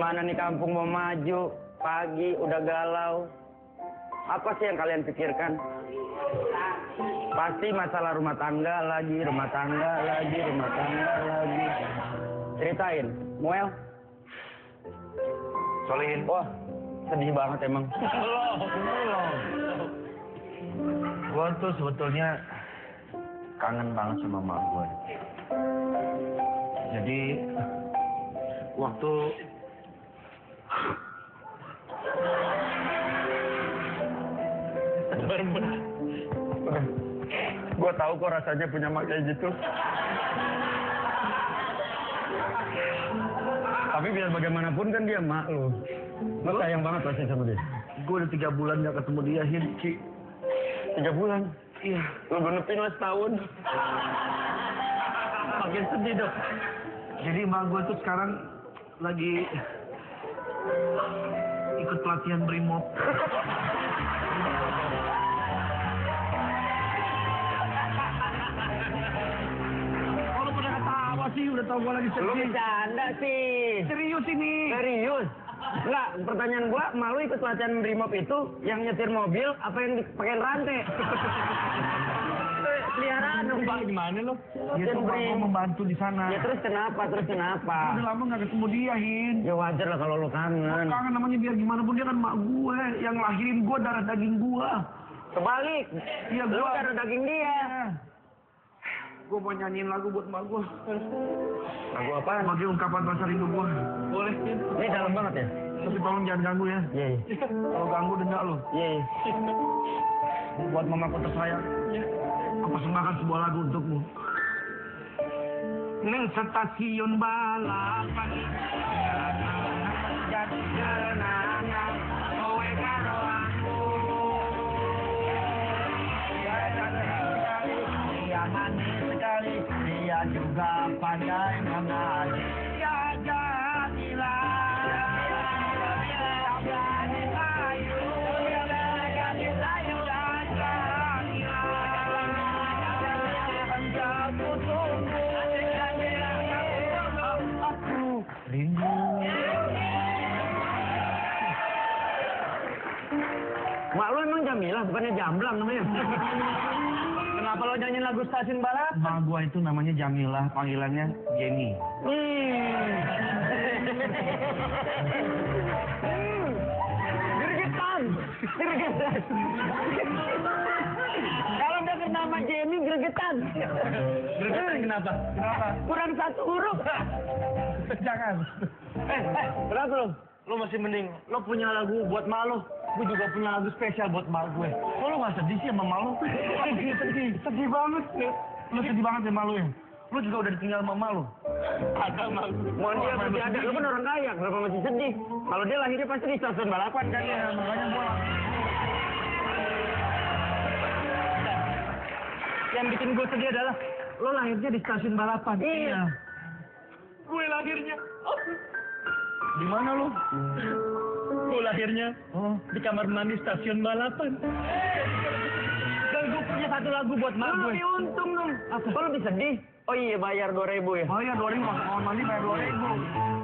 Gimana nih kampung mau maju? Pagi udah galau. Apa sih yang kalian pikirkan? Pasti masalah rumah tangga lagi, rumah tangga lagi, rumah tangga lagi. Ceritain, Muel. Solihin. Wah, sedih banget emang. Belum. Gue tuh sebetulnya kangen banget sama emak gue. Jadi waktu Gue tahu kok rasanya punya mak kayak gitu. Tapi biar bagaimanapun kan dia mak lu. Lu sayang banget pasti sama dia. gue udah 3 bulan gak ketemu dia, Ci. 3 bulan? Iya. Lu genepin lah setahun. Makin sedih dong. Jadi emak gue tuh sekarang lagi ikut pelatihan Brimob. Kalau pada ketawa sih, udah tau gue lagi Lu sedih. bercanda sih. Serius ini. Serius? Enggak, pertanyaan gua, malu ikut latihan Brimob itu yang nyetir mobil apa yang dipakai rantai? Peliharaan dong, Pak. Gimana lu? Dia tuh mau membantu di sana. Ya terus kenapa? Udah lama gak ketemu dia, Hin. Ya wajar lah kalau lu kangen. Kangen namanya, biar gimana pun dia kan mak gue. Yang lahirin gue darah daging gue. Kebalik. Iya, Lu gua. darah daging dia. Gue mau nyanyiin lagu buat mak gue. Lagu apaan? Sebagai ungkapan rasa rindu gue. Boleh, Hin. Ini dalam banget ya? Tapi tolong jangan ganggu ya. Iya. Kalau ganggu denda lo. Iya. Buat mamaku tersayang. Aku persembahkan sebuah lagu untukmu. Neng stasiun balapan. Jadi kenangan. Kowe karo aku. Dia cantik sekali. Dia manis sekali. Dia juga pandai mengaji. Dia jadilah. Rindu. Mak lu emang Jamilah, bukannya Jamblang namanya. Kenapa lo nyanyiin lagu stasiun balap? Mak gua itu namanya Jamilah, panggilannya Jenny. Gregetan. Kalau denger nama Jenny, gregetan. Gregetan kenapa? Kenapa? Kurang 1 huruf. Jangan. Kenapa lo? Lo masih mending, lo punya lagu buat mak lo. Gue juga punya lagu spesial buat mak gue. Kok lo gak sedih sih sama mak lo? Sedih banget. Lo sedih banget ya mak lo ya? Lo juga udah ditinggal sama mak lo. Ada mak. Mohon dia masih ada. Lo kan orang kaya, kenapa masih sedih? Kalau dia lahirnya pasti di stasiun balapan kan ya. Makanya gue yang bikin gue sedih adalah lo lahirnya di stasiun balapan. Iya. Gue lahirnya. Di mana lo? Gue lahirnya di kamar mandi stasiun balapan. Dan gue punya 1 lagu buat mak gue. Lebih untung dong. Kok lebih sedih? Oh iya, bayar 2.000 ya? Oh iya, 2.000 masuk kamar mandi bayar 2.000.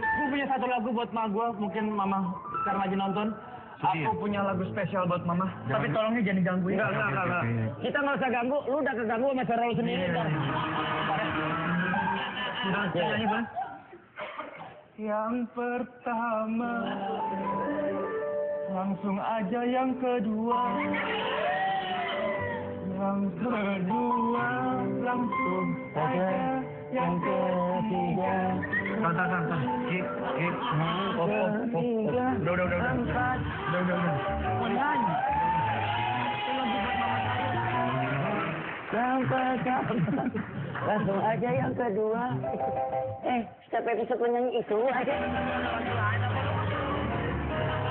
Gue punya 1 lagu buat mak gue. Mungkin mama sekarang lagi nonton. Aku punya lagu spesial buat mama. Tapi tolongnya jangan digangguin. Enggak. Kita nggak usah ganggu. Lu udah keganggu sama suara lu sendiri. Udah, nyanyi, Bang. Yang pertama, langsung aja yang kedua. Yang kedua, langsung aja yang ketiga. Santai. Udah. Sampai kapan? Langsung aja yang kedua. Setiap episode menyanyi itu aja.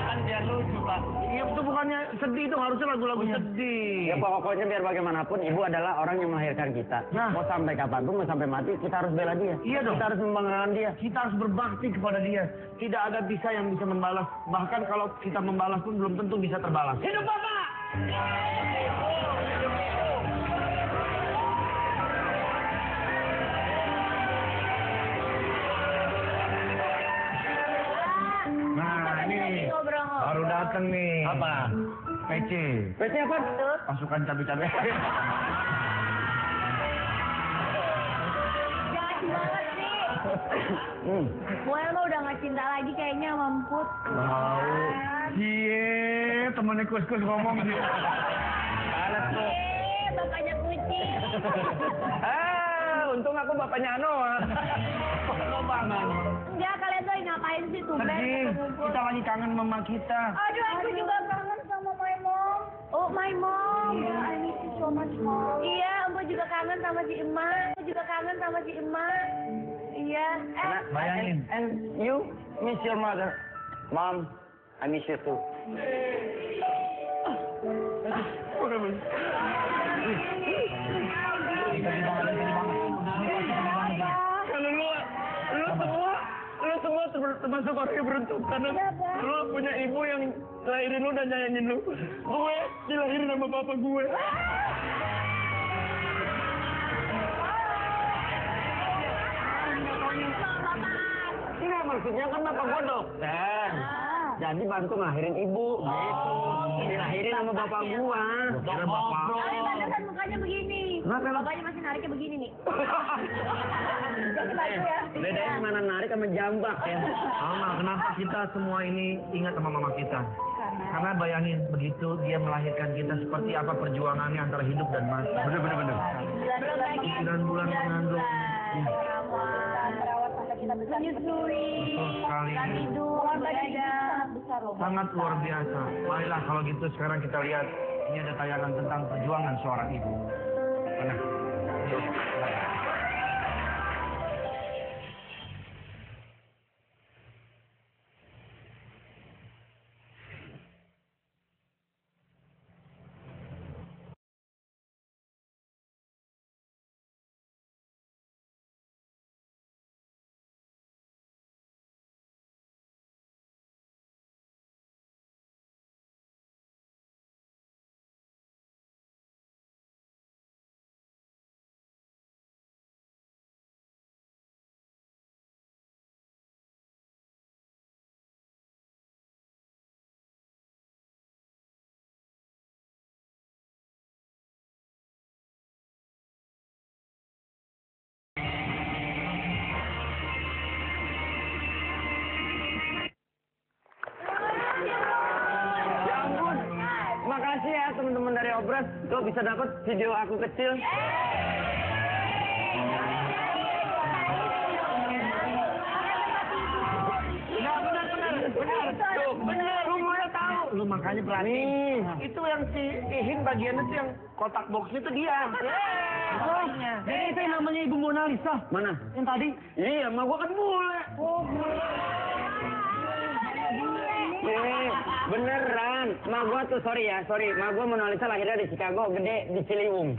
Kan biar lucu, Pak. Iya, itu bukannya sedih, itu harusnya lagu-lagu sedih. Ya pokoknya biar bagaimanapun ibu adalah orang yang melahirkan kita. Nah. Mau sampai kapanpun, mau sampai mati, kita harus bela dia. Iya dong. Kita harus membanggakan dia. Kita harus berbakti kepada dia. Tidak ada bisa yang bisa membalas. Bahkan kalau kita membalas pun belum tentu bisa terbalas. Hidup Bapak! datang nih. Apa? PC. PC apa? Pasukan cabai-cabai. Jahat banget sih. Noel mah udah gak cinta lagi kayaknya sama Emput. Mau. Cie, temennya kus-kus ngomong sih. Anak tuh. Bapaknya kucing. Untung aku bapaknya Noah. Lo banget. Enggak, kalian tuh ngapain sih tumben Sedih, kumpul-kumpul? kita lagi kangen mama kita. Aduh, aku juga kangen sama my mom. Oh, my mom. Yeah, I miss you so much, mom. Iya, Emput juga kangen sama si Emak. Aku juga kangen sama si Emak. Iya. Bayangin. And you miss your mother. Mom, I miss you too. Kalau lu semua termasuk orang yang beruntung karena lu punya ibu yang lahirin lu dan nyayangin lu. Gue dilahirin sama bapak gue. Enggak, maksudnya kan bapak gua dokter. Jadi bantu ngelahirin ibu. Gitu. Dilahirin sama bapak gua. Kira bapak. Tapi pantesan mukanya begini. Kenapa? Bapaknya masih nariknya begini nih. Jadi bagus ya. Bedanya mana narik sama jambak ya. Mama, kenapa kita semua ini ingat sama mama kita? Karena bayangin begitu dia melahirkan kita seperti apa perjuangannya antara hidup dan mati. Bener. Belum lagi. 9 bulan mengandung. Merawat sampai kita besar. Menyusui. Betul sekali. Tidur. Belajar. Besar loh. Sangat luar biasa. Baiklah kalau gitu sekarang kita lihat ini ada tayangan tentang perjuangan seorang ibu. Mana? Ya ampun. Makasih ya teman-teman dari Obras. Lo bisa dapat video aku kecil. Nggak benar. Tuh, benar. Lu malah tahu. Lu makanya perhatiin. Itu yang si Ihin bagiannya tuh yang kotak box itu dia. Jadi itu yang namanya Ibu Mona Lisa. Mana? Yang tadi. Iya, emak gua kan bule. Beneran. Emak gua tuh sorry. Emak gua Mona Lisa lahirnya di Chicago, gede di Ciliwung.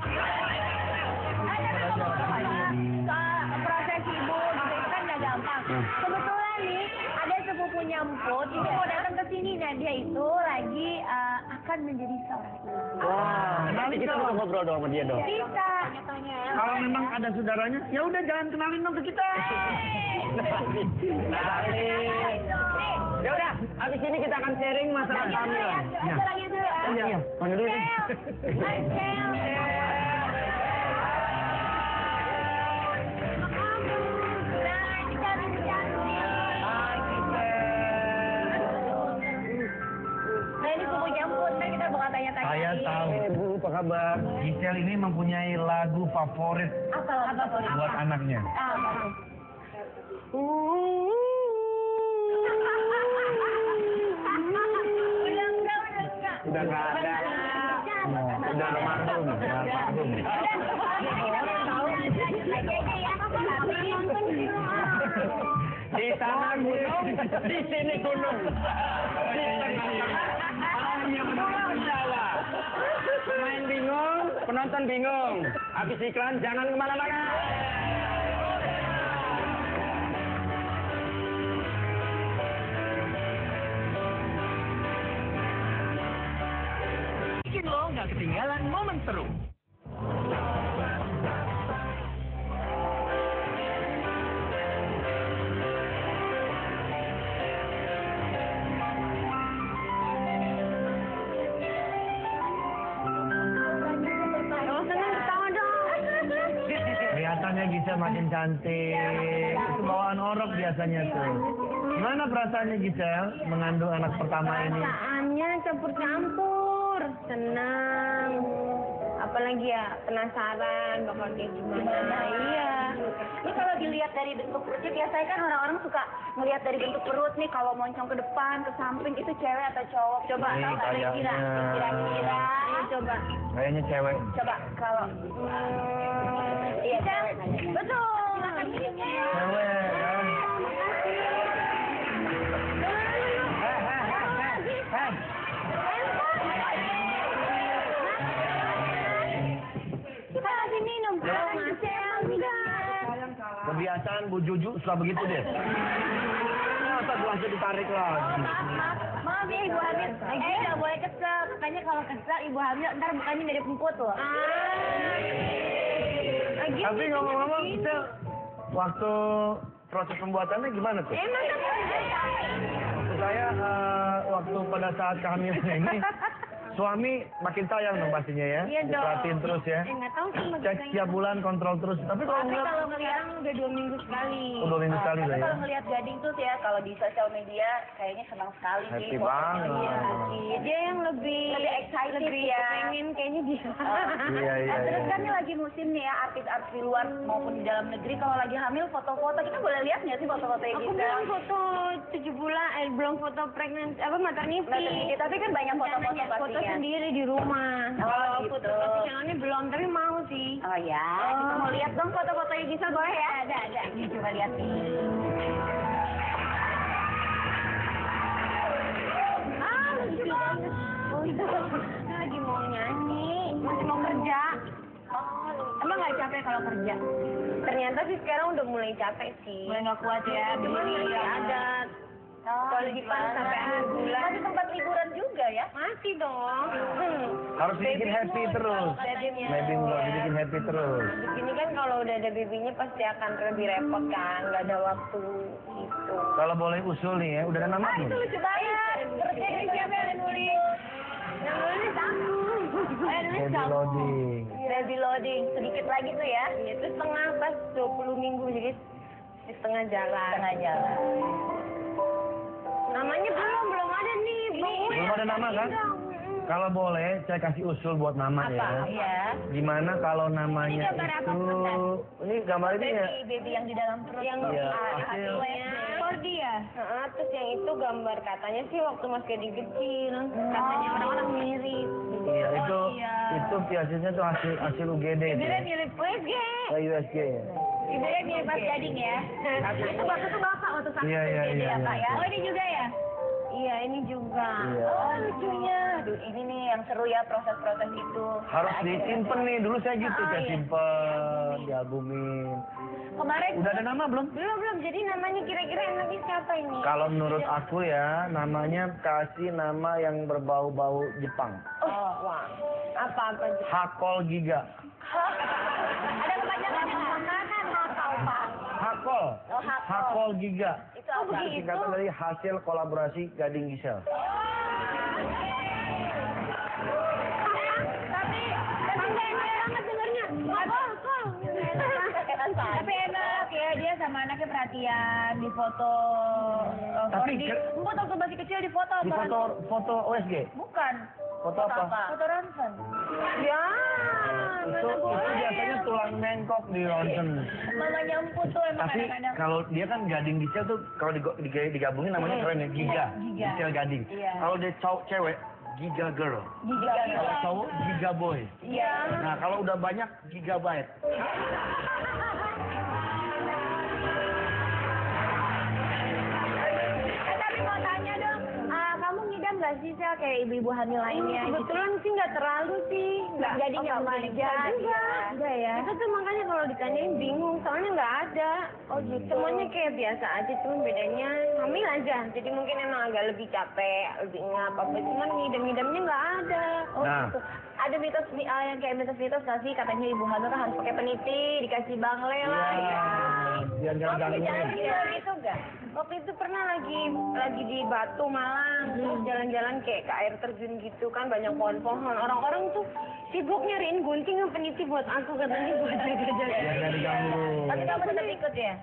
Proses ibu gitu itu kan nggak gampang. Kebetulan nih ada sepupunya Emput itu mau datang ke sini dan dia itu lagi akan menjadi seorang ibu. Wah, nanti kita bisa ngobrol dong sama dia dong. Bisa. Kalau memang ada saudaranya, ya udah jangan kenalin dong ke kita. Ya udah, habis ini kita akan sharing masalah kehamilan. Ya. Lagi dulu. Iya, mana dulu nih? Saya tahu. Bu, apa kabar? Giselle ini mempunyai lagu favorit buat anaknya. Udah nggak ada. Udah almarhum. Di sana gunung, di sini gunung. Di tengah-tengah hanya pulau Jawa. Pemain bingung, penonton bingung. Habis iklan jangan kemana-mana. Bikin lo nggak ketinggalan momen seru. kelihatannya Gisel makin cantik. Itu bawaan orok biasanya tuh. Gimana perasaannya Gisel mengandung anak pertama ini? Perasaannya campur-campur. Senang. Apalagi ya penasaran bakal kayak gimana. Iya. Ini kalau dilihat dari bentuk perutnya, biasanya kan orang-orang suka melihat dari bentuk perut nih, kalau moncong ke depan, ke samping, itu cewek atau cowok. Coba Nih, tahu nggak kayaknya. kira-kira. Iya, coba. Kayaknya cewek. Coba kalau iya cewek. Betul. Silakan Cewek kan? Hei. Kita lagi minum. Kebiasaan Bu Juju suka begitu deh. Masa gelasnya ditarik lagi? Maaf ya Ibu Hamil. Nggak boleh kesel. Makanya kalau kesel Ibu Hamil ntar bukannya dari emput loh. Tapi ngomong-ngomong, Gisel, waktu proses pembuatannya gimana tuh? Emang Maksud saya, waktu pada saat kehamilan ini, suami makin sayang dong pastinya ya? Iya dong. Diperhatiin terus ya? nggak tahu sih Cek tiap bulan, kontrol terus. Tapi kalau Tapi ngeliat, kalau ngeliat udah 2 minggu sekali. oh, 2 minggu sekali Tapi lah ya? kalau ngelihat Gading tuh ya, kalau di sosial media kayaknya senang sekali sih. Happy Fotonya banget. dia. Dia yang lebih excited lebih ya. pengen kayaknya dia. Iya, iya, Terus iya. kan ini lagi musim nih ya, artis-artis di luar maupun di dalam negeri kalau lagi hamil foto-foto, kita boleh lihat nggak sih foto-fotonya Aku gitu? belum foto 7 bulan, belum foto pregnancy, maternity. Tapi kan banyak foto-foto Rencananya foto pastinya. sendiri di rumah. Oh, Kalau gitu. foto profesionalnya belum, tapi mau sih. Oh ya, kita mau lihat dong foto-fotonya Gisel, boleh ya? Ada. Ini coba lihat nih. Lucu banget. Oh, itu lagi mau nyanyi, masih mau kerja. Oh, emang nggak capek kalau kerja? Ternyata sih sekarang udah mulai capek sih. Mulai nggak kuat ya, Cuman berdiri masih ya. ada kewajiban sampai akhir bulan. Masih sempat liburan juga ya? Masih dong. Harus dibikin happy terus. Maybe harus dibikin happy terus. Di sini kan kalau udah ada babynya pasti akan lebih repot kan, nggak ada waktu gitu. Kalau boleh usul nih ya, udah ada nama belum? Lucu banget. Terus jadi siapa yang nulis? Yang nulis aku. Baby loading. Baby loading. Sedikit lagi tuh ya. Itu setengah pas 20 minggu, jadi di setengah jalan. Tengah jalan. Namanya belum ada nih. Belum ada nama kan? Kalau boleh, saya kasih usul buat nama ya. Iya. Gimana kalau namanya Ini gambar apa, itu? Bunda? Ini gambar ini ya. Baby yang di dalam perut. Yang Iya, hasilnya hasil. Kordi ya? Terus yang itu gambar katanya sih waktu Mas Kedi kecil. Katanya orang-orang mirip. Iya, itu biasanya tuh hasil UGD itu. Ibunya mirip USG. USG ya. Ibunya mirip Mas Gading ya. Itu bapak waktu sakit. Iya. ya, Pak, ya. Oh ini juga ya? Iya ini juga. Iya. Oh lucunya. Aduh, ini nih yang seru ya proses-proses itu. Harus disimpan nih. Dulu saya gitu, saya iya. simpen, dialbumin. Kemarin Udah ada nama belum? Belum. Jadi namanya kira-kira enaknya siapa ini? Kalau menurut aku ya, namanya kasih nama yang berbau-bau Jepang. Oh, wah. Apa-apa. Hakol Giga. ada kepanjangannya nggak? Makanan atau Pak? Hakol. Oh, Hakol. Hakol Giga. Itu apa? Singkatan dari hasil kolaborasi Gading Gisel. Tapi enak banget dengernya. Kol. Tapi enak ya, dia sama anaknya perhatian di foto. Tapi Foto waktu masih kecil di foto. di foto OSG. Bukan. Foto apa? Foto ronsen. Ya. Itu biasanya tulang bengkok di ronsen. Mamanya Empu tuh emang Tapi kadang-kadang. kalau dia kan Gading Gisel tuh kalau digabungin namanya keren ya, Giga. Giga. Gisel Gading. Iya. Kalau dia cewek, Giga Girl. Giga. Kalau cowok, Giga Boy. Iya. Nah, kalau udah banyak, Gigabyte. Tapi mau tanya dong, kamu ngidam nggak sih Sel kayak ibu-ibu hamil lainnya? Kebetulan sih nggak terlalu sih, nggak jadi nggak manja juga. Enggak ya? Itu tuh makanya kalau ditanyain bingung, soalnya nggak ada. Oh gitu. Semuanya kayak biasa aja, cuma bedanya hamil aja. Jadi mungkin emang agak lebih capek, lebih ngap apa, cuman ngidam-ngidamnya nggak ada. Oh Nah, gitu. ada mitos yang kayak mitos nggak sih, katanya ibu hamil kan harus pakai peniti, dikasih bangle lah. Iya. Biar jangan gangguin. Gitu nggak? Waktu itu pernah lagi di Batu Malang, terus jalan-jalan kayak ke air terjun gitu kan, banyak pohon-pohon. Orang-orang tuh sibuk nyariin gunting sama peniti buat aku, katanya buat jaga-jaga. Biar jangan diganggu. Tapi kamu tetap ikut ya?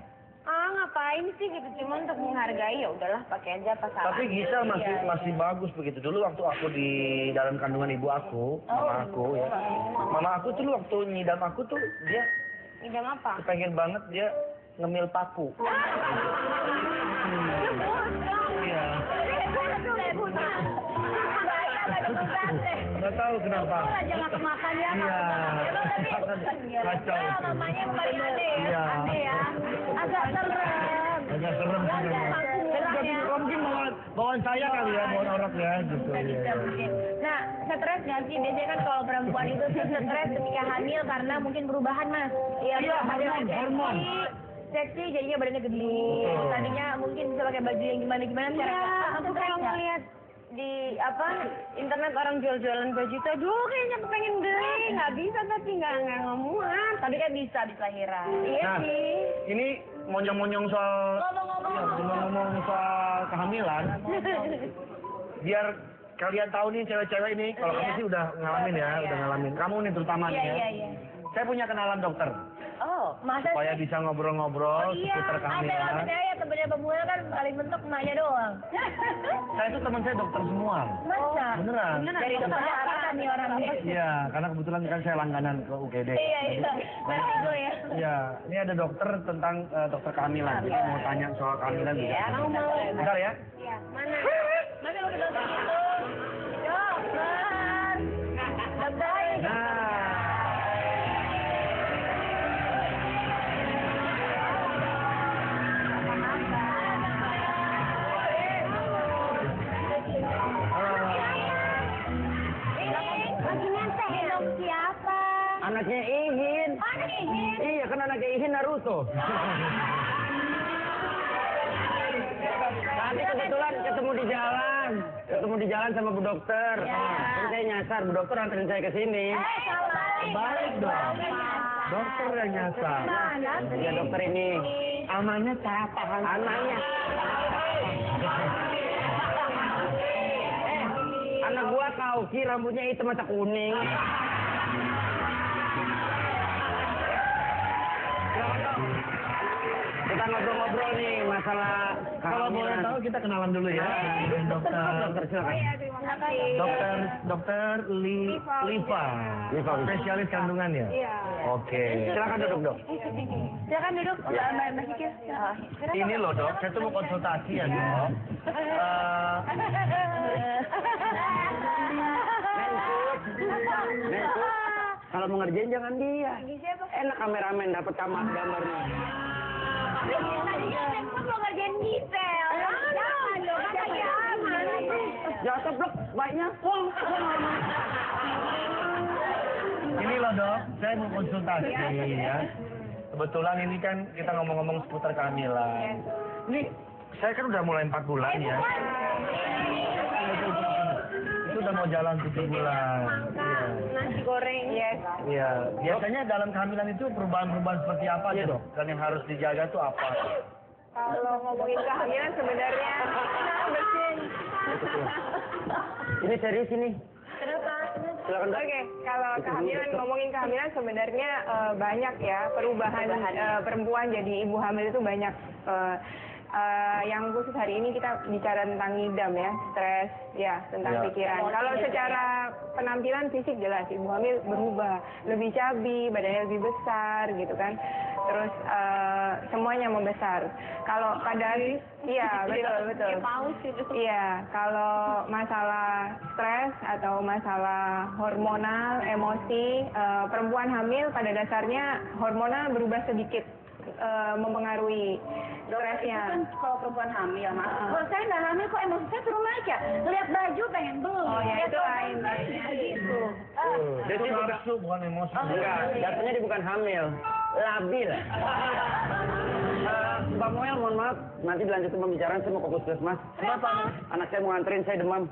Ngapain sih gitu, cuma untuk menghargai, ya udahlah pakai aja pas salah. Tapi Gisel masih bagus begitu. Dulu waktu aku di dalam kandungan ibu aku, mama aku ya. Mama aku tuh waktu nyidam aku tuh dia Ngidam apa? pengen banget dia ngemil paku. Iya. Nggak tahu kenapa. Aja makan ya. Iya. Kacau. Mamanya yang paling aneh ya. Iya. Aneh ya. Agak serem. Agak serem sih memang. Mungkin bawaan saya kali ya, bawaan orang ya gitu. Bisa mungkin. Nah, stres nggak sih? Biasanya kan kalau perempuan itu tuh stres ketika hamil karena mungkin perubahan, Mas. Iya, hormon. Seksi jadinya badannya gede. Tadinya mungkin bisa pakai baju yang gimana-gimana. Aku kayak ngeliat di internet orang jual-jualan baju itu, aduh kayaknya pengen beli, nggak bisa tapi nggak muat. Tapi kan bisa di lahiran. Iya Nah, sih. ini monyong-monyong soal ngomong-ngomong soal kehamilan. Biar kalian tahu nih cewek-cewek ini, kalau kamu sih udah ngalamin ya, udah ngalamin. Kamu nih terutama nih ya. Iya. Saya punya kenalan dokter. Oh, Masa Supaya bisa ngobrol-ngobrol seputar ada kehamilan. saya temennya pemula kan paling mentok emaknya doang. Saya tuh teman saya dokter semua. Masa? Beneran. Dari dokter apa nih orangnya? Iya, karena kebetulan kan saya langganan ke UGD. Iya. Begitu ya. Iya, ini ada dokter tentang dokter kehamilan. Jadi mau tanya soal kehamilan juga. Kamu mau? Bentar ya. Iya. Mana? Mana lo ke dokter itu? Dokter. Dokter. Nah, Siapa? Anaknya Ihin. Mana ini? Iya, kan anaknya Ihin Naruto. Tadi kebetulan ketemu di jalan sama Bu Dokter. Terus saya nyasar, Bu Dokter anterin saya ke sini. baik dong. Dokter yang nyasar. Ya dokter ini. Amanya siapa? Anaknya. Anak gua Kauki, rambutnya hitam mata kuning. Kita ngobrol-ngobrol nih masalah Kalau boleh tahu kita kenalan dulu ya. Dokter silakan. Dokter Liva. Spesialis kandungan ya? Iya. Oke. Silakan duduk, Dok. Silakan duduk. Mbak Sikil. Ini loh dok, saya tuh mau konsultasi ya dok. Menkut, kalau mau ngerjain jangan dia. Siapa? Enak kameramen dapat kamar gambarnya. Tadinya Menkut mau ngerjain detail. Jangan dong, Jatuh blok, baiknya. Ini loh dok, saya mau konsultasi ya. Kebetulan ini kan kita ngomong-ngomong seputar kehamilan. Ini saya kan udah mulai 4 bulan ya. Itu udah mau jalan 7 bulan. Iya. Nasi goreng. Yes. Iya. Biasanya dalam kehamilan itu perubahan-perubahan seperti apa Iya, sih dok? Dan yang harus dijaga tuh apa? Kalau ngomongin kehamilan sebenarnya bersin. Ini serius ini. Kenapa? Silakan Dok. Oke, kalau ngomongin kehamilan sebenarnya banyak ya perubahan perempuan jadi ibu hamil itu banyak. Yang khusus hari ini kita bicara tentang ngidam ya, stres, ya tentang pikiran. Kalau secara penampilan fisik jelas ibu hamil berubah, lebih cabi, badannya lebih besar gitu kan. Terus semuanya membesar. Kalau pada iya betul. Iya, kalau masalah stres atau masalah hormonal, emosi, perempuan hamil pada dasarnya hormonal berubah sedikit. Mempengaruhi stresnya. Kan kalau perempuan hamil, Mas. Kalau saya nggak hamil kok emosi saya turun naik ya. Lihat baju pengen beli. Oh ya Lihat itu baju lain. gitu. Itu nafsu bukan emosi. Enggak, jatuhnya dia bukan hamil, labil. Bang Noel, mohon maaf, nanti dilanjutin pembicaraan saya mau ke puskesmas. Kenapa? Anak saya mau nganterin, saya demam.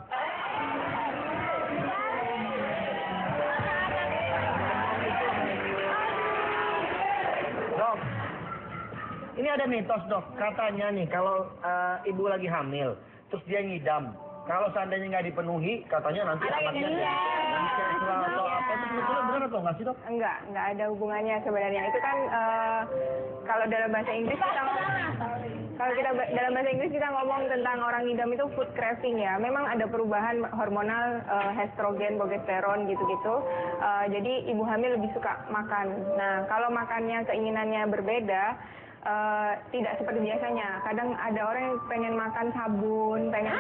Ini ada mitos dok, katanya nih kalau ibu lagi hamil, terus dia ngidam. Kalau seandainya nggak dipenuhi, katanya nanti anaknya seksual atau apa. Itu sebetulnya benar atau nggak sih dok? Enggak ada hubungannya sebenarnya. Itu kan kalau dalam bahasa Inggris kita ngomong tentang orang ngidam itu food craving ya. Memang ada perubahan hormonal estrogen, progesteron gitu-gitu. Jadi ibu hamil lebih suka makan. Nah, kalau makannya keinginannya berbeda, tidak seperti biasanya. Kadang ada orang yang pengen makan sabun, pengen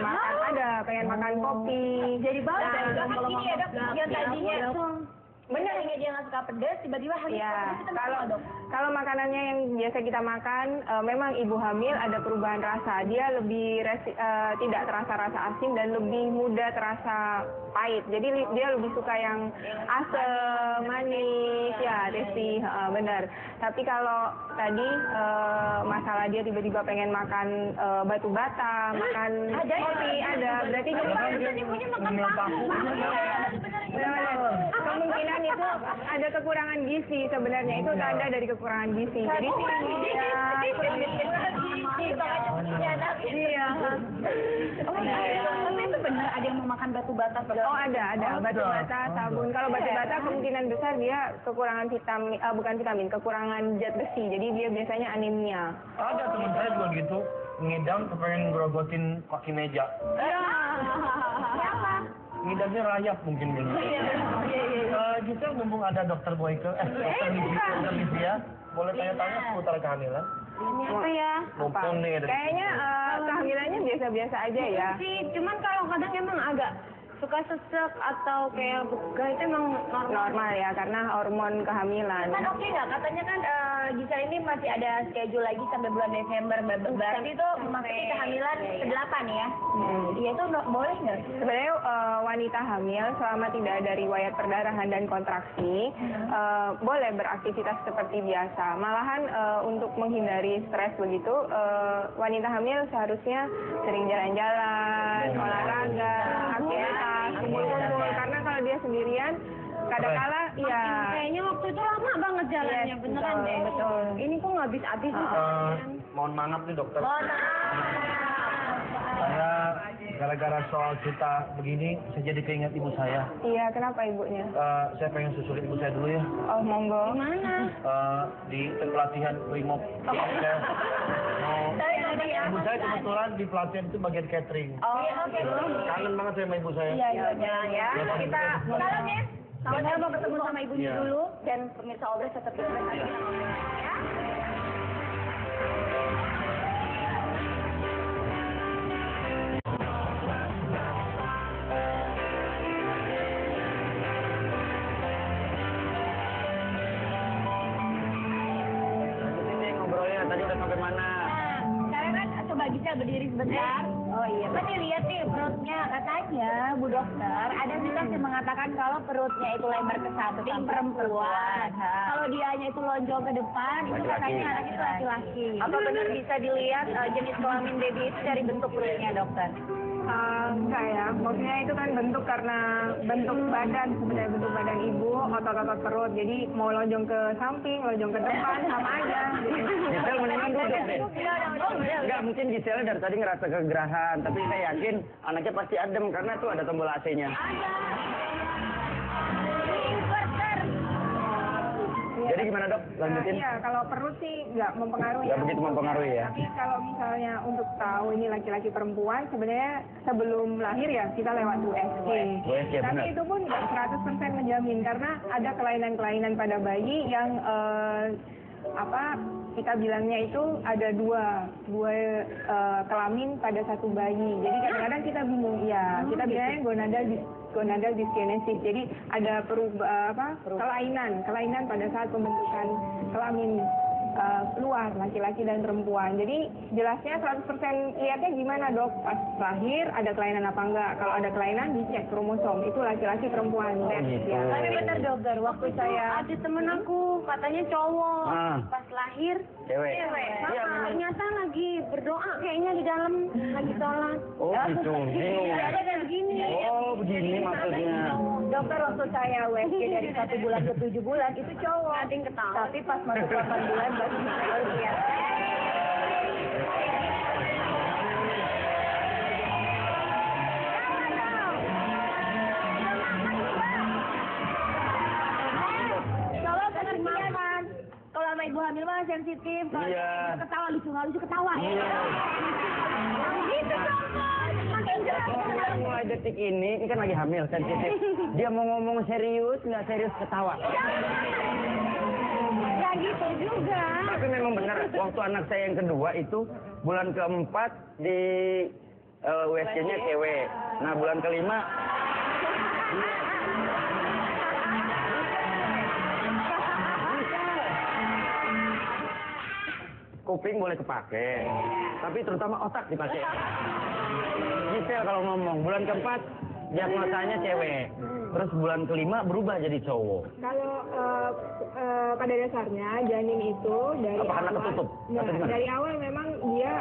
makan kopi. Jadi bawah kalau ini ya dok, yang tadinya benar yang dia nggak suka pedas, tiba-tiba harus ya, kita kalau makanannya yang biasa kita makan, memang ibu hamil ada perubahan rasa. Dia lebih tidak terasa rasa asin dan lebih mudah terasa pahit. Jadi dia lebih suka yang asam, manis, ya, tasty, benar. Tapi kalau tadi masalah dia tiba-tiba pengen makan batu bata, makan kopi, ada. Berarti kemungkinan itu ada kekurangan gizi sebenarnya. Itu tanda dari kekurangan gizi. Jadi iya. Tapi itu benar ada yang mau makan batu bata. Oh ada batu bata, sabun. Kalau batu bata kemungkinan besar dia kekurangan vitamin, bukan vitamin, kekurangan zat besi. Jadi dia biasanya anemia. Ada teman saya juga gitu, ngidam kepengen ngerogotin kaki meja. Siapa? Ngidamnya rayap mungkin gitu. Gisel mumpung ada dokter Boyke, dokter Livia, boleh tanya-tanya seputar kehamilan? Apa ya? Mumpung nih. Kayaknya kehamilannya biasa-biasa aja ya. Sih, cuman kalau kadang emang agak suka sesek atau kayak begah itu emang Normal ya, karena hormon kehamilan. Kan oke nggak? Katanya kan Gisel ini masih ada schedule lagi sampai bulan Desember. Berarti itu memasuki kehamilan ke-8 ya? Iya itu boleh nggak? Sebenarnya wanita hamil selama tidak ada riwayat perdarahan dan kontraksi, boleh beraktivitas seperti biasa. Malahan untuk menghindari stres begitu, wanita hamil seharusnya sering jalan-jalan, olahraga, aktivitas, kumpul-kumpul. Karena kalau dia sendirian, kadang-kala ya. kayaknya waktu itu lama banget jalannya, beneran deh. Betul. Ini kok nggak habis-habis nih. Mohon maaf nih dokter. Saya gara-gara soal cerita begini, saya jadi keinget ibu saya. Iya, kenapa ibunya? Saya pengen susul ibu saya dulu ya. Oh, monggo. Mana? Di pelatihan Brimob. Ibu saya kebetulan di pelatihan itu bagian catering. Oh iya oke. Kangen banget sama ibu saya. Iya ya. Kita salam ya. Sama-sama mau ketemu sama ibunya dulu dan pemirsa Obras tetap di sini. Ya. Coba Gisel berdiri sebentar. Oh iya. Tadi lihat nih perutnya, katanya Bu Dokter ada mitos yang mengatakan kalau perutnya itu lebar ke samping perempuan. Kalau dianya itu lonjong ke depan, itu katanya anak itu laki-laki. Apa benar bisa dilihat jenis kelamin baby itu dari bentuk perutnya, Dokter? Enggak ya, maksudnya itu kan bentuk karena bentuk badan, sebenarnya bentuk badan ibu, otot-otot perut. Jadi mau lonjong ke samping, lonjong ke depan, sama aja. Gisel mendingan duduk deh. Enggak, mungkin Gisel dari tadi ngerasa kegerahan, tapi saya yakin anaknya pasti adem karena tuh ada tombol AC-nya. Jadi gimana dok? Lanjutin. Iya, kalau perut sih nggak mempengaruhi. Nggak begitu mempengaruhi ya? Tapi kalau misalnya untuk tahu ini laki-laki perempuan, sebenarnya sebelum lahir ya kita lewat USG. USG, Tapi benar. itu pun nggak 100% menjamin karena ada kelainan-kelainan pada bayi yang kita bilangnya itu ada dua kelamin pada satu bayi. Jadi kadang-kadang kita bingung, ya kita bilangnya gonadal dyskinesis. Jadi ada kelainan pada saat pembentukan kelamin keluar laki-laki dan perempuan. Jadi jelasnya 100% lihatnya gimana dok? Pas lahir ada kelainan apa enggak? Kalau ada kelainan dicek kromosom itu laki-laki perempuan. Gitu. Ya. Tapi benar dokter, waktu saya Ada temen aku, katanya cowok. pas lahir Cewek. Ternyata lagi berdoa kayaknya di dalam, lagi sholat. Oh gitu. Bingung. Ada kayak begini. Oh begini maksudnya. dokter waktu saya USG dari 1 bulan ke 7 bulan itu cowok. Ada yang ketawa. Tapi pas masuk 8 bulan baru biasa. Kalau pengertian, kalau sama ibu hamil mah sensitif. Kalau Iya. ketawa lucu nggak lucu ketawa ya. Iya. Gitu dong, makin jelas. Mulai detik ini kan lagi hamil, sensitif. Dia mau ngomong serius, nggak serius ketawa. Ya gitu juga. Tapi memang benar, waktu anak saya yang kedua itu bulan keempat di USG-nya cewek. Nah bulan kelima kuping boleh kepake, tapi terutama otak dipakai. Gisel kalau ngomong, bulan keempat diagnosanya cewek, terus bulan kelima berubah jadi cowok. Kalau pada dasarnya janin itu dari Apa karena ketutup? Nah, Atau gimana? dari awal memang dia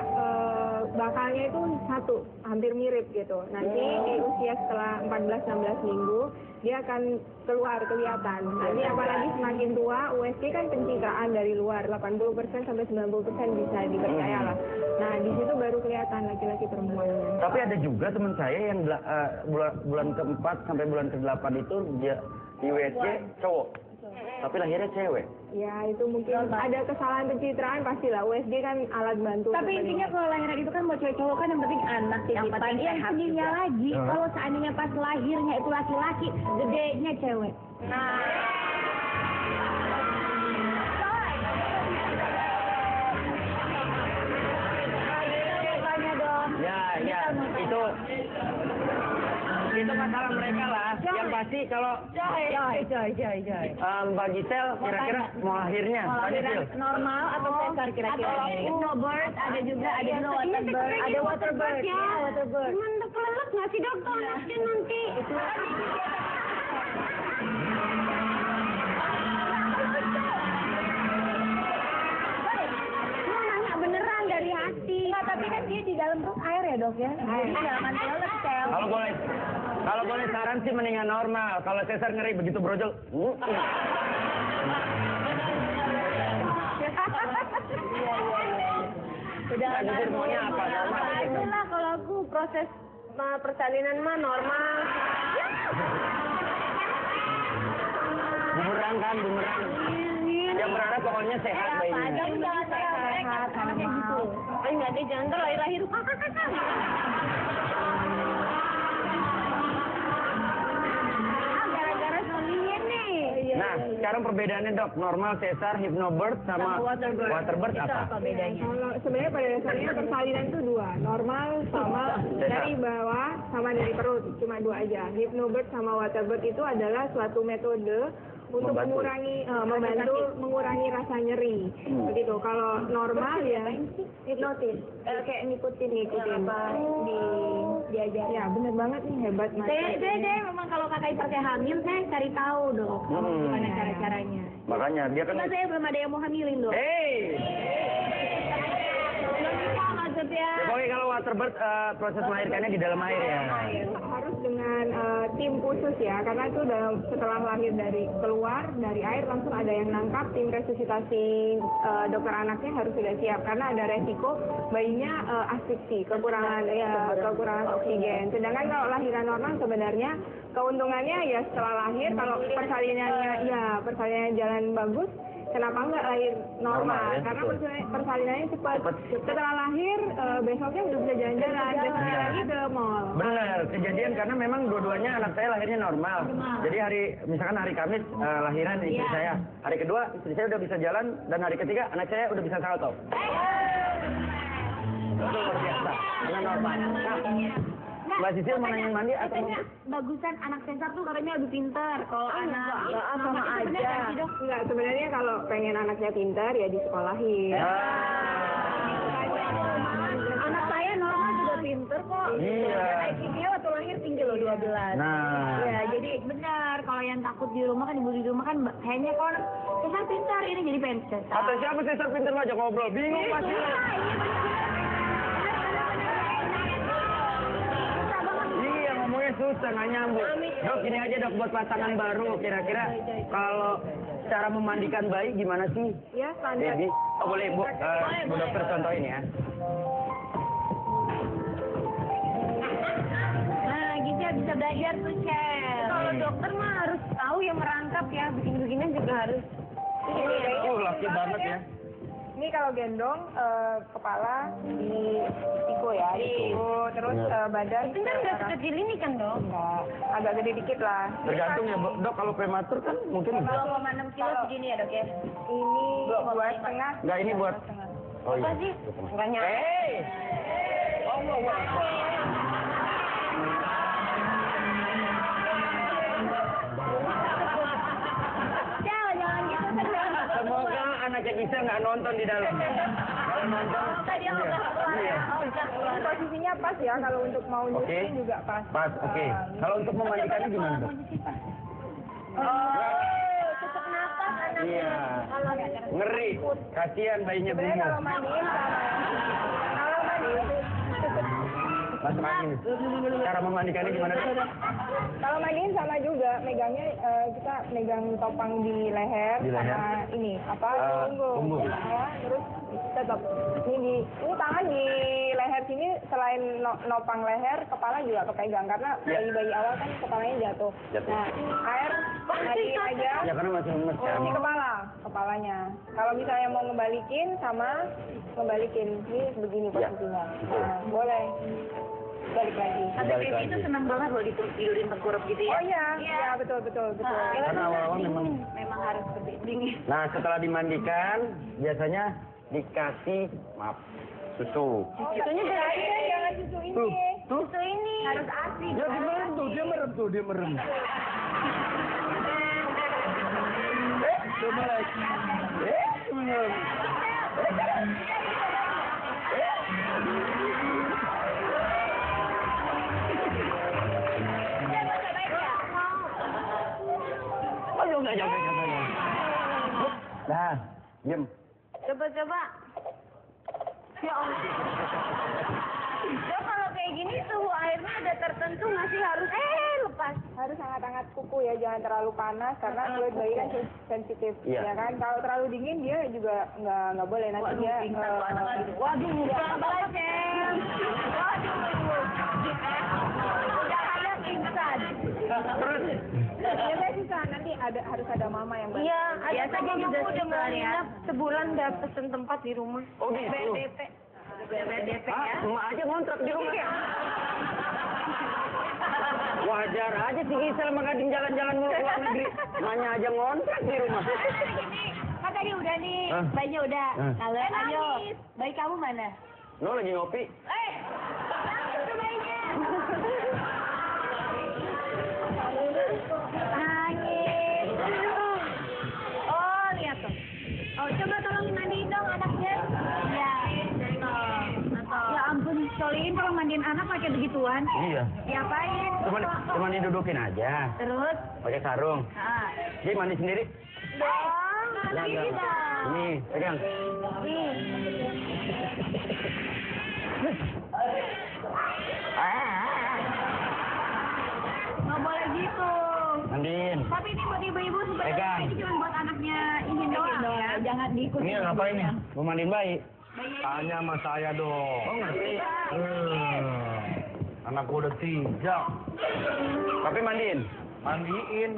bakalnya itu satu, hampir mirip gitu. Nanti di usia setelah 14-16 minggu dia akan keluar kelihatan. Nanti apalagi semakin tua, USG kan pencitraan dari luar 80% sampai 90% bisa dipercaya lah. Nah di situ baru kelihatan laki-laki perempuannya. Tapi ada juga teman saya yang bulan keempat sampai bulan ke-8 itu dia di USG cowok, tapi lahirnya cewek. Ya itu mungkin ada kesalahan pencitraan pastilah. USG kan alat bantu. Tapi intinya kalau lahiran itu kan mau cewek-cowok kan yang penting anak titipan. Yang sedihnya lagi kalau seandainya pas lahirnya itu laki-laki, gedenya cewek. Nah. Ya, itu masalah mereka lah. Yang pasti kalau Mbak Gisel kira-kira mau lahirnya, tanya Sil. Normal atau sesar kira-kira? Atau hypnobirth, ada juga waterbirth. Ada waterbirth ya, waterbirth. Cuman udah kelelep nggak sih dok tuh anaknya nanti? Mau nanya beneran dari hati. Nggak, tapi kan dia di dalam perut air ya dok ya? Di dalam antelop sel. Kalau boleh saran sih mendingan normal. Kalau sesar ngeri begitu brojol. Udah Jujur maunya apa? Normal gitu. Itulah kalau aku proses persalinan mah normal. Bumerang kan, bumerang. Yang berharap pokoknya sehat bayinya. Kamu jangan sehat, sama kayak gitu. Enggak deh, jangan terlahir-lahir. Gara-gara suaminya nih. Nah, sekarang perbedaannya dok, normal, sesar, hypnobirth sama waterbirth Itu apa? apa bedanya? Kalau sebenarnya pada dasarnya persalinan itu dua, normal sama dari bawah sama dari perut, cuma dua aja. Hypnobirth sama waterbirth itu adalah suatu metode untuk Membantu. membantu mengurangi rasa nyeri. Begitu. Kalau normal ya hipnotis. Kayak ngikutin apa diajar. Ya, bener banget nih, hebat Mas. Saya memang kalau kakak ipar saya hamil, saya cari tahu dok gimana cara-caranya. Makanya dia kan. Cuma saya belum ada yang mau hamilin dok. Hey! Belum bisa maksudnya. Ya, pokoknya kalau waterbirth proses melahirkannya di dalam air ya. Harus dengan tim khusus ya, karena itu setelah lahir keluar dari air langsung ada yang nangkap. Tim resusitasi dokter anaknya harus sudah siap karena ada resiko bayinya asfiksi, kekurangan oksigen. Sedangkan kalau lahiran normal sebenarnya keuntungannya ya setelah lahir kalau persalinannya jalan bagus. Kenapa enggak lahir normal? Ya, Karena betul. persalinannya cepat. Setelah lahir, besoknya udah bisa jalan-jalan, besoknya lagi ke mall. Benar, kejadian karena memang dua-duanya anak saya lahirnya normal. Jadi misalkan hari Kamis lahiran istri saya. Hari kedua istri saya udah bisa jalan dan hari ketiga anak saya udah bisa salto. Itu luar biasa, karena normal. Nah, Mbak Sisil mau nanya mandi atau Katanya bagusan anak sesar tuh katanya lebih pintar. Kalau anak Sama aja. Enggak, sebenarnya kalau pengen anaknya pintar ya disekolahin. anak saya normal juga pintar kok. Iya. IQ-nya waktu lahir tinggi loh 12. Nah. Ya, jadi benar kalau yang takut di rumah kan ibu di rumah kan kayaknya kon sesar pintar ini jadi pengen sesar. Kata siapa sesar pintar aja ngobrol, bingung pasti. Iya, ngomongnya susah, nggak nyambung. Dok, gini aja dok buat pasangan baru. Kira-kira kalau cara memandikan bayi gimana sih? Ya, standar. Baby. Oh, boleh Bu, Bu dokter contohin ya. Nah, Giza bisa belajar tuh, Chef. Kalau dokter mah harus tahu yang merangkap ya, bikin-bikinan juga harus. Ini ya. Oh, laki banget ya. Ini kalau gendong kepala di siku ya, di siku, terus badan. Itu kan nggak sekecil ini kan, Dok? Enggak, agak gede dikit lah. Tergantung ya, Dok, kalau prematur kan mungkin bisa. 0,6 kilo segini ya dok ya? Ini 2,5. Enggak, ini buat... Oh iya. Apa sih? Nggak nyampe. Hey! Jangan gitu. Semoga anaknya Gisa nggak nonton di dalam. Kalau nonton, Tadi aku udah keluar ya. Oh, udah keluar. Posisinya pas ya, kalau untuk mau nyusuin juga pas. Pas, oke. Kalau untuk memandikannya gimana, Dok? Tutup nafas anaknya. Iya. Kalau Ngeri. Kasihan bayinya Sebenarnya bingung. kalau mandiin Mas Makin. Cara memandikannya gimana, Dok? kalau mandiin sama juga, megangnya kita megang topang di leher, Di leher? sama ini apa punggung. Ya, terus tetap ini tangan di leher sini, selain nopang leher, kepala juga kepegang karena bayi-bayi awal kan kepalanya jatuh. Nah, air mandiin aja. Ya karena masih lemes kan. Ini kepalanya. Kalau misalnya mau ngebalikin sama ngebalikin, ini begini posisinya. Nah, boleh. Balik lagi. Balik lagi. Itu senang banget loh tidurin tengkurap gitu ya. Oh iya, iya betul. Karena awal-awal Memang harus dingin. Nah, setelah dimandikan, biasanya dikasih, susu. Susunya berarti kan jangan susu ini. Susu ini Harus asli. Ya, dia merem. Coba lagi. Merem. Jangan. Nah, diam. Coba. Ya Allah. Dok, kalau kayak gini suhu airnya ada tertentu nggak sih harus lepas? Harus hangat-hangat kuku ya, jangan terlalu panas karena kulit bayi kan sensitif. Iya. Ya kan, kalau terlalu dingin dia juga nggak boleh nanti dia. Waduh, sabar, Cem. Waduh. Udah ada pingsan. Terus, Biasanya susah, nanti harus ada mama yang bantu. Iya, ada Biasanya temen juga aku udah mau susah, ya. nginep sebulan udah pesen tempat di rumah. oh gitu. BDP. BDP Ah, ya. emak aja ngontrak di rumah. Wajar aja sih Gisel sama Gading jalan-jalan mulu ke luar negeri. Emaknya aja ngontrak di rumah. Kan tadi udah nih, Hah? bayinya udah. Hah? Kalau ayo, bayi kamu mana? No lagi ngopi. Itu bayinya. Nangis. Oh, lihat tuh. Oh, coba tolongin mandiin dong anaknya. Ya. Ya ampun, Solihin kalau mandiin anak pakai begituan. Iya. Diapain? Cuma didudukin aja. Terus, Pakai sarung. nah, Jadi mandi sendiri. Dong, Jangan. Ini, pegang. nggak boleh gitu. Mandiin. Tapi ini buat ibu-ibu sebenarnya Pegang. ini cuma buat anaknya ini doang ya. Jangan diikuti. Ini ngapain nih? Mau mandiin bayi. Tanya sama saya dong. Oh ngerti. Anakku udah 3. Tapi mandiin. Mandiin.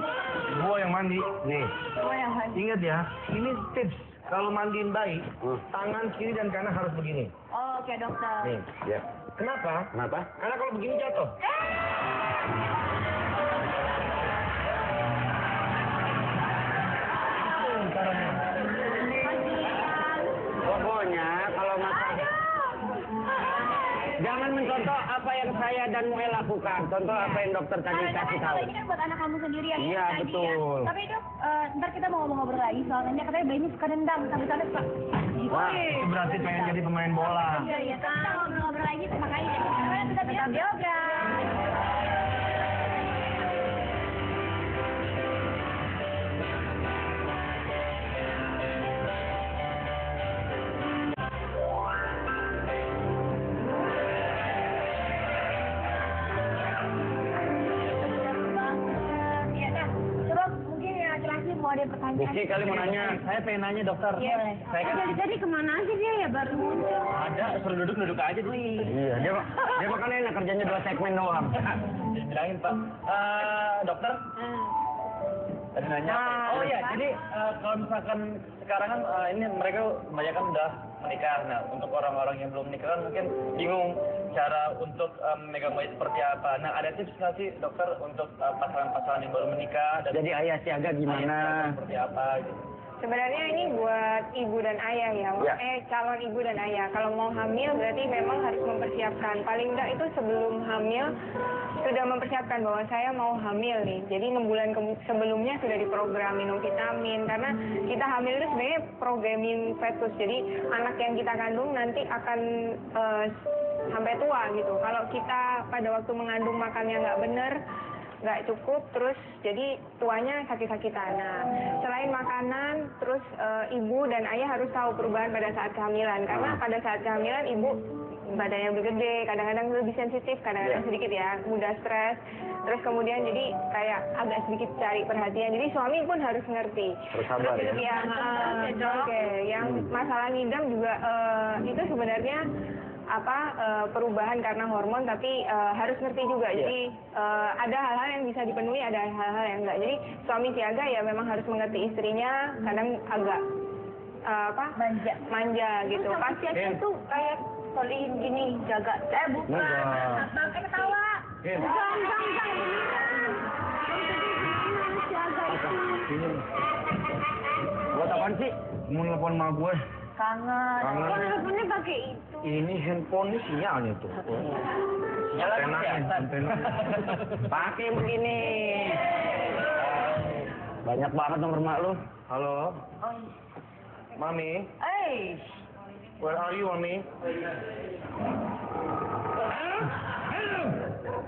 Gua yang mandi. Nih. Ingat ya, ini tips. Kalau mandiin bayi, tangan kiri dan kanan harus begini. Oh, oke dokter. Nih. Ya. Kenapa? Kenapa? Karena kalau begini jatuh. Pokoknya kalau masalah jangan mencontoh apa yang saya dan Muel lakukan. Contoh apa yang dokter tadi kasih tahu. Kalau ini kan buat anak kamu sendiri ya. Iya, tadi betul. Ya. Tapi dok, ntar kita mau ngobrol lagi soalnya katanya bayinya suka nendang sampai-sampai suka. Wah, Itu berarti pengen jadi pemain bola. Iya, iya. Kita ngobrol lagi makanya kita tetap yoga. Iya, nah, coba mungkin ya laki-laki mau ada ada pertanyaan. Rizky kali mau nanya. Saya pengen nanya dokter. Iya. Saya kan Dari tadi kemana aja dia ya baru muncul. ada, suruh duduk aja dulu. Iya, dia makan enak kerjanya 2 segmen doang. Bilangin Pak. Dokter, tadi nanya. Oh iya, jadi kalau misalkan sekarang kan ini mereka banyak kan udah menikah. Nah, untuk orang-orang yang belum menikah kan mungkin bingung cara untuk memegang bayi seperti apa. Nah, ada tips nggak sih dokter untuk pasangan-pasangan yang baru menikah? Dan Jadi ayah siaga gimana? seperti apa gitu. Sebenarnya ini buat ibu dan ayah ya, Ya. calon ibu dan ayah. Kalau mau hamil berarti memang harus mempersiapkan. Paling enggak itu sebelum hamil sudah mempersiapkan bahwa saya mau hamil nih. Jadi 6 bulan sebelumnya sudah diprogram minum vitamin. Karena kita hamil itu sebenarnya programming fetus. Jadi anak yang kita kandung nanti akan sampai tua gitu. Kalau kita pada waktu mengandung makannya nggak benar, nggak cukup, terus jadi tuanya sakit-sakitan. Nah, selain makanan, terus ibu dan ayah harus tahu perubahan pada saat kehamilan. Karena pada saat kehamilan ibu badannya bergede, kadang-kadang lebih sensitif, kadang-kadang sedikit ya, mudah stres. Terus kemudian jadi kayak agak sedikit cari perhatian. Jadi suami pun harus ngerti. Harus sabar ya. Oke, yang masalah ngidam juga itu sebenarnya perubahan karena hormon, tapi harus ngerti juga. Jadi ada hal-hal yang bisa dipenuhi, ada hal-hal yang enggak. Jadi suami siaga ya memang harus mengerti istrinya, kadang agak manja gitu. Pas siaga tuh kayak solihin gini, jaga. Bukan. Pakai ketawa. Jangan. Buat apaan sih? Mau nelfon sama gue. Kangen. Kok teleponnya pakai itu? Ini handphone ini sinyalnya tuh. Nyala Antena. Pakai yang begini. Banyak banget nomor mak lu. Halo. Mami. Where are you, Mami?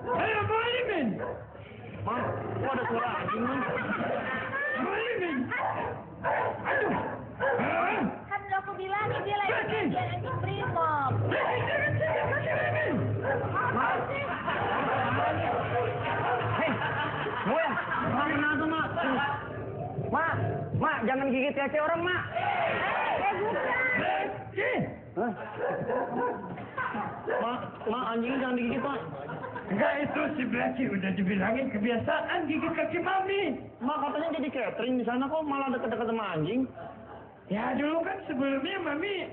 Halo, Malimin. Mam, kok ada suara anjing, Mam? Malimin. Aduh. Kan lo aku bilangin dia lagi ngajar anjing brimob. Hei, gue ya? Mak, kenapa, Mak? Mak, jangan gigit kaki orang, Mak. Hah? Mak, anjingnya jangan digigit, Mak. Enggak, itu si Blacky udah dibilangin kebiasaan gigit kaki mami. Mak, katanya jadi catering di sana kok malah deket-deket sama anjing. Ya dulu kan sebelumnya mami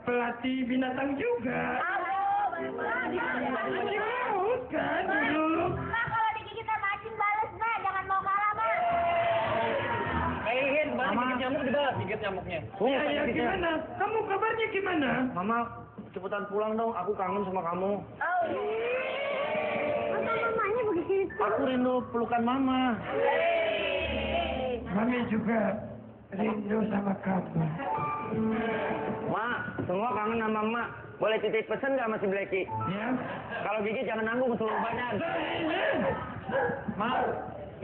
pelatih binatang juga. Anjing laut kan dulu. Nah, kalau digigit sama anjing bales, nah jangan mau kalah, Mak. Hin, Mama. gigit nyamuk dibalas, gigit nyamuknya. Iya, Gimana? Kamu kabarnya gimana? Mama, cepetan pulang dong. Aku kangen sama kamu. Masa mamanya begitu? Aku rindu pelukan Mama. Mami juga rindu sama kamu. Mak, semua kangen sama Mak. Boleh titip pesan nggak sama si Blacky? Ya. Kalau gigit jangan nanggung seluruh badan. Mak,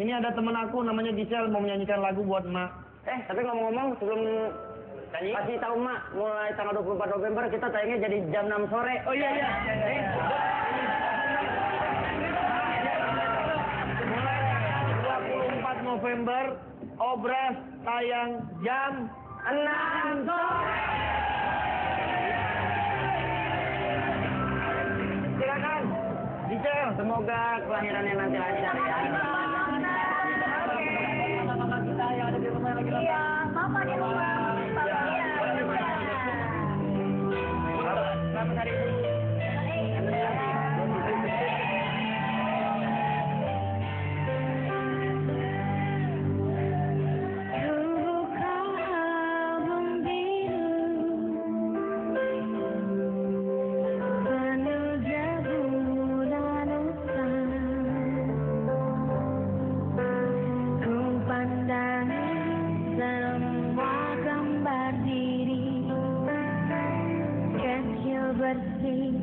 ini ada temen aku namanya Gisel mau menyanyikan lagu buat Mak. Tapi ngomong-ngomong sebelum kasih tahu Mak, mulai tanggal 24 November kita tayangnya jadi jam 6 sore. Oh iya. Mulai 24 November, Obras tayang jam 6 sore. Silakan. Gisel, semoga kelahirannya nanti lancar ya. Iya, mama di rumah. Selamat hari ibu. Bersih